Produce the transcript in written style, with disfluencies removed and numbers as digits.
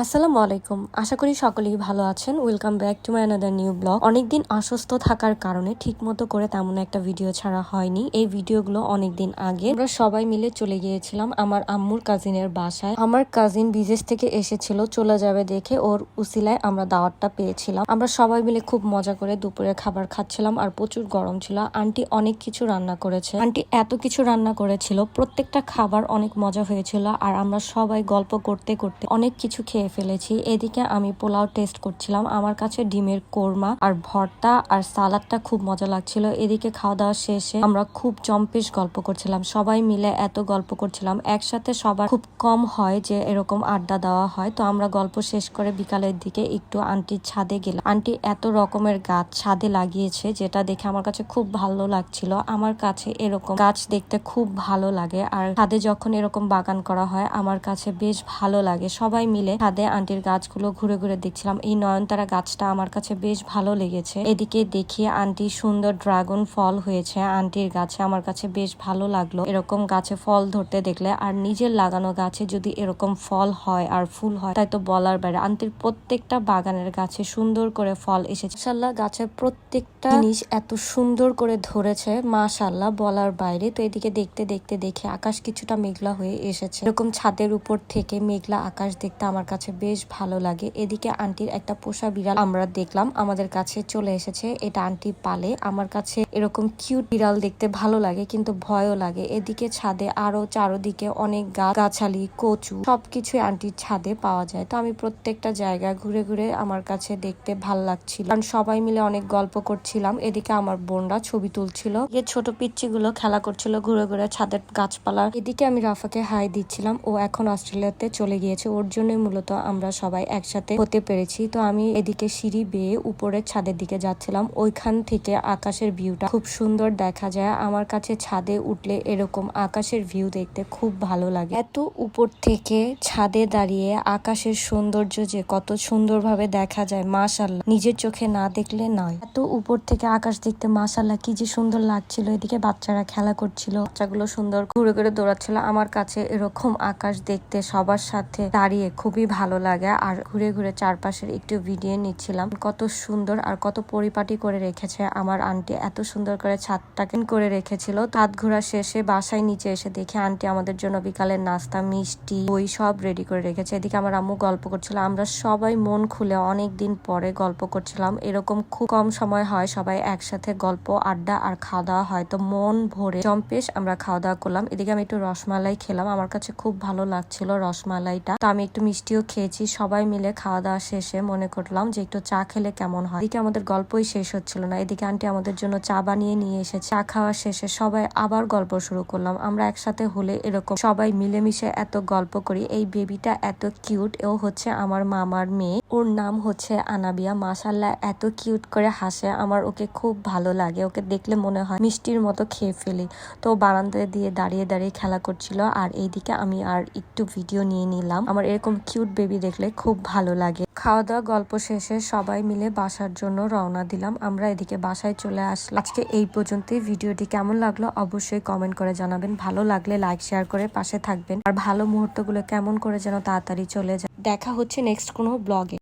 আসসালামু আলাইকুম। আশা করি সকলেই ভালো আছেন। Welcome back to my another new blog. অনেকদিন অসুস্থ থাকার কারণে ঠিকমতো করে তেমন একটা ভিডিও ছাড়া হয়নি। এই ভিডিওগুলো অনেকদিন আগে আমরা সবাই মিলে চলে গিয়েছিলাম আমার আম্মুর কাজিনের বাসায়। আমার কাজিন বিদেশ থেকে এসেছিল, চলে যাবে দেখে ওর উসিলায় আমরা দাওয়াতটা পেয়েছিলাম। আমরা সবাই মিলে খুব মজা করে দুপুরে খাবার খাচ্ছিলাম আর প্রচুর গরম ছিল। আন্টি অনেক কিছু রান্না করেছে। আন্টি এত কিছু রান্না করেছিল, প্রত্যেকটা খাবার অনেক মজা হয়েছিল আর আমরা সবাই গল্প করতে করতে অনেক কিছু খেয়ে ফেলেছি। এদিকে আমি পোলাও টেস্ট করছিলাম। আমার কাছে ডিমের কোরমা আর ভর্তা আর সালাদটা খুব মজা লাগছিল। এদিকে খাওয়া দাওয়া শেষে আমরা খুব জম্পেশ গল্প করছিলাম, সবাই মিলে এত গল্প করছিলাম। একসাথে সবার খুব কম হয় যে এরকম আড্ডা দেওয়া হয়। তো আমরা গল্প শেষ করে বিকালের দিকে একটু আন্টির ছাদে গেলাম। আন্টি এত রকমের গাছ ছাদে লাগিয়েছে, যেটা দেখে আমার কাছে খুব ভালো লাগছিল। আমার কাছে এরকম গাছ দেখতে খুব ভালো লাগে আর ছাদে যখন এরকম বাগান করা হয় আমার কাছে বেশ ভালো লাগে। সবাই মিলে ছাদে আন্টির গাছগুলো ঘুরে ঘুরে দেখছিলাম। এই নয়নতারা গাছটা আমার কাছে বেশ ভালো লেগেছে। এদিকে দেখি আন্টি সুন্দর ড্রাগন ফল হয়েছে আন্টির গাছে, আমার কাছে বেশ ভালো লাগলো এরকম গাছে ফল ধরতে দেখলে। আর নিজের লাগানো গাছে যদি এরকম ফল হয় আর ফুল হয় তাই তো বলার বাইরে। আন্টির প্রত্যেকটা বাগানের গাছে সুন্দর করে ফল এসেছে। মাশাআল্লাহ, গাছের প্রত্যেকটা জিনিস এত সুন্দর করে ধরেছে, মাশাআল্লাহ বলার বাইরে। তো এদিকে দেখতে দেখতে দেখে আকাশ কিছুটা মেঘলা হয়ে এসেছে। এরকম ছাদের উপর থেকে মেঘলা আকাশ দেখতে আমার কাছে বেশ ভালো লাগে। এদিকে আন্টির একটা পোষা বিড়াল আমরা দেখলাম আমাদের কাছে চলে এসেছে। এটা আন্টি পালে। আমার কাছে এরকম কিউট বিড়াল দেখতে ভালো লাগে কিন্তু ভয়ও লাগে। এদিকে ছাদে আরো চারোদিকে অনেক গাছালি কচু সবকিছু আন্টির ছাদে পাওয়া যায়। তো আমি প্রত্যেকটা জায়গা ঘুরে ঘুরে আমার কাছে দেখতে ভাল লাগছিল, কারণ সবাই মিলে অনেক গল্প করছিলাম। এদিকে আমার বোনরা ছবি তুলছিল, এই ছোট পিচ্চি গুলো খেলা করছিল ঘুরে ঘুরে ছাদের গাছপালা। এদিকে আমি রাফাকে হাই দিচ্ছিলাম। ও এখন অস্ট্রেলিয়াতে চলে গিয়েছে, ওর জন্যই মূলত আমরা সবাই একসাথে হতে পেরেছি। তো আমি এদিকে সিঁড়ি বেয়ে উপরের ছাদের দিকে যাচ্ছিলাম। ওইখান থেকে আকাশের ভিউটা খুব সুন্দর দেখা যায়। আমার কাছে ছাদে উঠলে এরকম আকাশের ভিউ দেখতে খুব ভালো লাগে। এত উপর থেকে ছাদে দাঁড়িয়ে আকাশের সৌন্দর্য যে কত সুন্দরভাবে দেখা যায়, মাশাআল্লাহ নিজের চোখে না দেখলে নয়। এত উপর থেকে আকাশ দেখতে মাশাআল্লাহ কি যে সুন্দর লাগছিল। এদিকে বাচ্চারা খেলা করছিল, বাচ্চাগুলো সুন্দর ঘুরে ঘুরে দৌড়াচ্ছিল। আমার কাছে এরকম আকাশ দেখতে সবার সাথে দাঁড়িয়ে খুবই ভালো লাগে আর ঘুরে ঘুরে চারপাশের একটু ভিডিও নিচ্ছিলাম। কত সুন্দর আর কত পরিপাটি করে রেখেছে আমার আন্টি, এত সুন্দর করে ছাদটাকে করে রেখেছিল। ছাদ ঘোরা শেষে বাসায় নিচে এসে দেখে আন্টি আমাদের জন্য বিকালের নাস্তা মিষ্টি ওই সব রেডি করে রেখেছে। এদিকে আমার আম্মু গল্প করছিল। আমরা সবাই মন খুলে অনেক দিন পরে গল্প করছিলাম। এরকম খুব কম সময় হয় সবাই একসাথে গল্প আড্ডা আর খাওয়া দাওয়া হয়। তো মন ভরে জম্পেশ আমরা খাওয়া দাওয়া করলাম। এদিকে আমি একটু রসমালাই খেলাম, আমার কাছে খুব ভালো লাগছিল রসমালাইটা। তো আমি একটু মিষ্টিও খেয়েছি। সবাই মিলে খাওয়া দাওয়া শেষে মনে করলাম যে একটু চা খেলে কেমন হয়। এদিকে আমাদের গল্পই শেষ হচ্ছিল না। এদিকে আন্টি আমাদের জন্য চা বানিয়ে নিয়ে এসেছে। চা খাওয়া শেষে সবাই আবার গল্প শুরু করলাম। আমরা একসাথে হলে এরকম সবাই মিলেমিশে এত গল্প করি। এই বেবিটা এত কিউট, ও হচ্ছে আমার মামার মেয়ে, ওর নাম হচ্ছে আনাবিয়া। মাশাআল্লাহ এত কিউট করে হাসে, আমার ওকে খুব ভালো লাগে। ওকে দেখলে মনে হয় মিষ্টির মতো খেয়ে ফেলি। তো বারান্দায় দিয়ে দাঁড়িয়ে দাঁড়িয়ে খেলা করছিল আর এইদিকে আমি আর একটু ভিডিও নিয়ে নিলাম। আমার এরকম কিউট বেবি দেখলে খুব ভালো লাগে। খাওয়া দাওয়া গল্প শেষে সবাই মিলে বাসার জন্য রওনা দিলাম। আমরা এদিকে বাসায় চলে আসলাম। আজকে এই পর্যন্তই। ভিডিওটি কেমন লাগলো অবশ্যই কমেন্ট করে জানাবেন। ভালো লাগলে লাইক শেয়ার করে পাশে থাকবেন আর ভালো মুহূর্তগুলো কেমন করে যেন তাড়াতাড়ি চলে যায়। দেখা হচ্ছে নেক্সট কোনো ব্লগে।